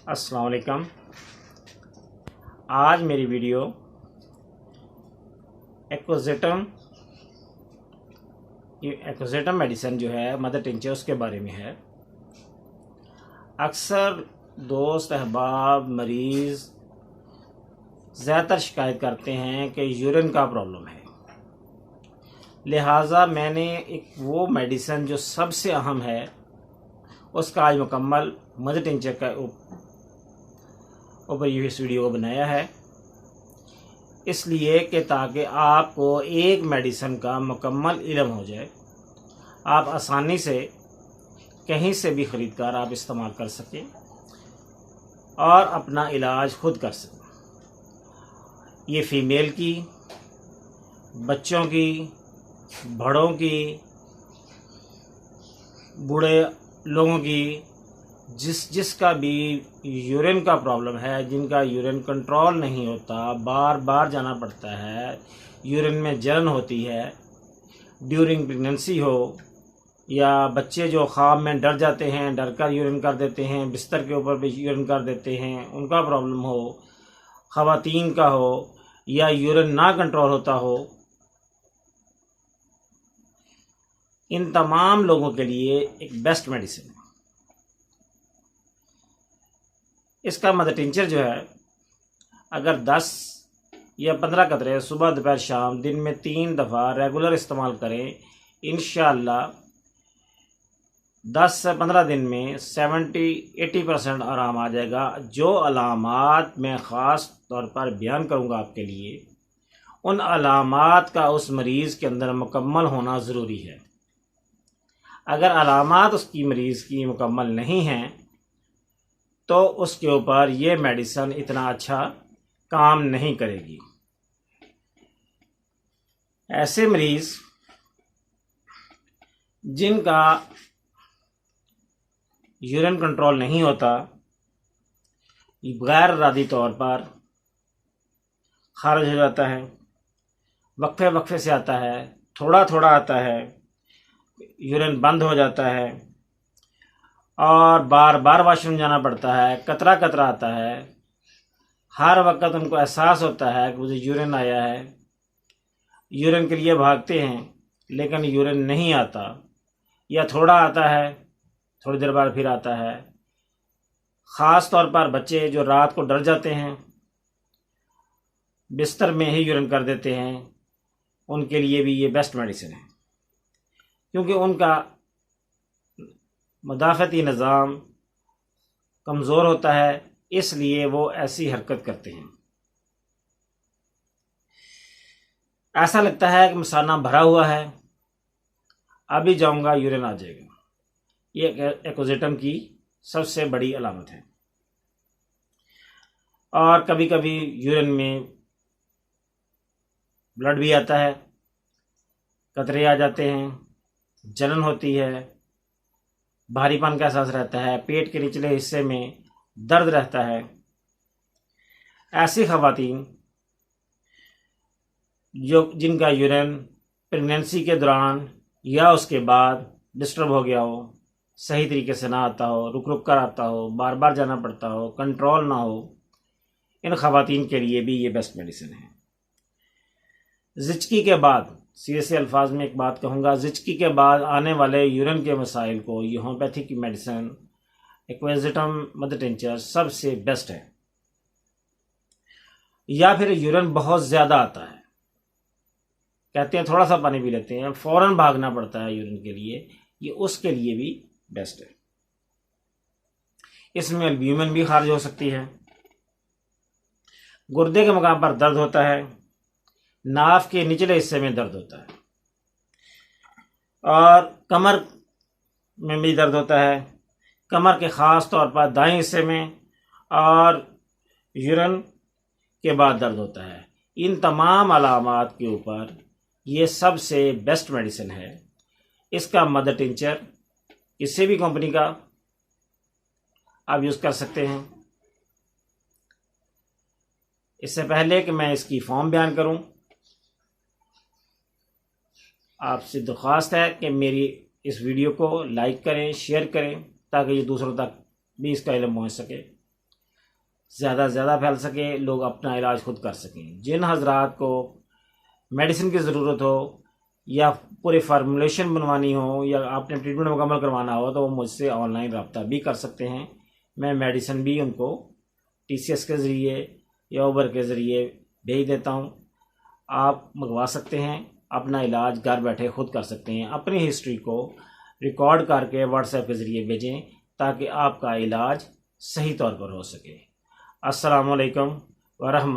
अस्सलाम वालेकुम। आज मेरी वीडियो एक्वजेटम मेडिसिन जो है मदर टिंचर उसके बारे में है। अक्सर दोस्त अहबाब मरीज़ ज़्यादातर शिकायत करते हैं कि यूरिन का प्रॉब्लम है, लिहाजा मैंने एक वो मेडिसिन जो सबसे अहम है उसका आज मुकम्मल मदर टिंचर का ऊपर इस वीडियो को बनाया है, इसलिए कि ताकि आपको एक मेडिसिन का मुकम्मल इल्म हो जाए, आप आसानी से कहीं से भी ख़रीद कर आप इस्तेमाल कर सकें और अपना इलाज खुद कर सकें। ये फ़ीमेल की, बच्चों की, बड़ों की, बूढ़े लोगों की, जिसका भी यूरिन का प्रॉब्लम है, जिनका यूरिन कंट्रोल नहीं होता, बार बार जाना पड़ता है, यूरिन में जलन होती है, ड्यूरिंग प्रेगनेंसी हो या बच्चे जो ख्वाब में डर जाते हैं, डर कर यूरिन कर देते हैं, बिस्तर के ऊपर भी यूरिन कर देते हैं, उनका प्रॉब्लम हो, ख़वातीन का हो या यूरिन ना कंट्रोल होता हो, इन तमाम लोगों के लिए एक बेस्ट मेडिसिन है। इसका मदर टिंचर जो है, अगर 10 या 15 कतरे सुबह दोपहर शाम दिन में 3 दफ़ा रेगुलर इस्तेमाल करें, इंशाअल्लाह 10 से 15 दिन में 70-80% आराम आ जाएगा। जो अलामात मैं ख़ास तौर पर बयान करूँगा आपके लिए, उन अलामात का उस मरीज़ के अंदर मुकम्मल होना ज़रूरी है। अगर अलामात उसकी मरीज़ की मुकम्मल नहीं हैं तो उसके ऊपर ये मेडिसिन इतना अच्छा काम नहीं करेगी। ऐसे मरीज़ जिनका यूरिन कंट्रोल नहीं होता, गैर इरादी तौर पर खारिज हो जाता है, वक्फे वक्फे से आता है, थोड़ा थोड़ा आता है, यूरिन बंद हो जाता है और बार बार वॉशरूम जाना पड़ता है, कतरा कतरा आता है, हर वक्त उनको एहसास होता है कि मुझे यूरिन आया है, यूरिन के लिए भागते हैं लेकिन यूरिन नहीं आता या थोड़ा आता है, थोड़ी देर बाद फिर आता है। ख़ास तौर पर बच्चे जो रात को डर जाते हैं, बिस्तर में ही यूरिन कर देते हैं, उनके लिए भी ये बेस्ट मेडिसिन है, क्योंकि उनका मुदाफ़ती निज़ाम कमज़ोर होता है, इसलिए वो ऐसी हरकत करते हैं। ऐसा लगता है कि मसाना भरा हुआ है, अभी जाऊंगा यूरिन आ जाएगा। ये एक्वजेटम की सबसे बड़ी अलामत है। और कभी कभी यूरिन में ब्लड भी आता है, कतरे आ जाते हैं, जलन होती है, भारीपन का एहसास रहता है, पेट के निचले हिस्से में दर्द रहता है। ऐसी ख़वातीन जिनका यूरिन प्रेगनेंसी के दौरान या उसके बाद डिस्टर्ब हो गया हो, सही तरीके से ना आता हो, रुक रुक कर आता हो, बार बार जाना पड़ता हो, कंट्रोल ना हो, इन ख़वातीन के लिए भी ये बेस्ट मेडिसिन है। ज़िचकी के बाद, सीधे से अल्फाज में एक बात कहूँगा, ज़िचकी के बाद आने वाले यूरिन के मसाइल को ये होम्योपैथिक मेडिसिन एक्वजेटम मदर टिंचर सबसे बेस्ट है। या फिर यूरिन बहुत ज़्यादा आता है, कहते हैं थोड़ा सा पानी पी लेते हैं, फ़ौरन भागना पड़ता है यूरिन के लिए, ये उसके लिए भी बेस्ट है। इसमें एल्ब्यूमिन भी खारिज हो सकती है, गुर्दे के मकाम पर दर्द होता है, नाफ के निचले हिस्से में दर्द होता है और कमर में भी दर्द होता है, कमर के ख़ास तौर पर दाएं हिस्से में, और यूरिन के बाद दर्द होता है। इन तमाम अलामात के ऊपर ये सबसे बेस्ट मेडिसिन है। इसका मदर टिंचर किसी भी कंपनी का आप यूज़ कर सकते हैं। इससे पहले कि मैं इसकी फॉर्म बयान करूं, आपसे दरख्वास्त है कि मेरी इस वीडियो को लाइक करें, शेयर करें, ताकि ये दूसरों तक भी इसका इल्म पहुंच सके। ज़्यादा से ज़्यादा फैल सके, लोग अपना इलाज खुद कर सकें। जिन हजरात को मेडिसिन की ज़रूरत हो या पूरे फार्मूलेशन बनवानी हो या आपने ट्रीटमेंट मुकम्मल करवाना हो तो वो मुझसे ऑनलाइन रब्ता भी कर सकते हैं। मैं मेडिसिन भी उनको TCS के ज़रिए या उबर के ज़रिए भेज देता हूँ। आप मंगवा सकते हैं, अपना इलाज घर बैठे खुद कर सकते हैं। अपनी हिस्ट्री को रिकॉर्ड करके व्हाट्सएप के ज़रिए भेजें ताकि आपका इलाज सही तौर पर हो सके। अस्सलामु अलैकुम व रहमतुल्लाह।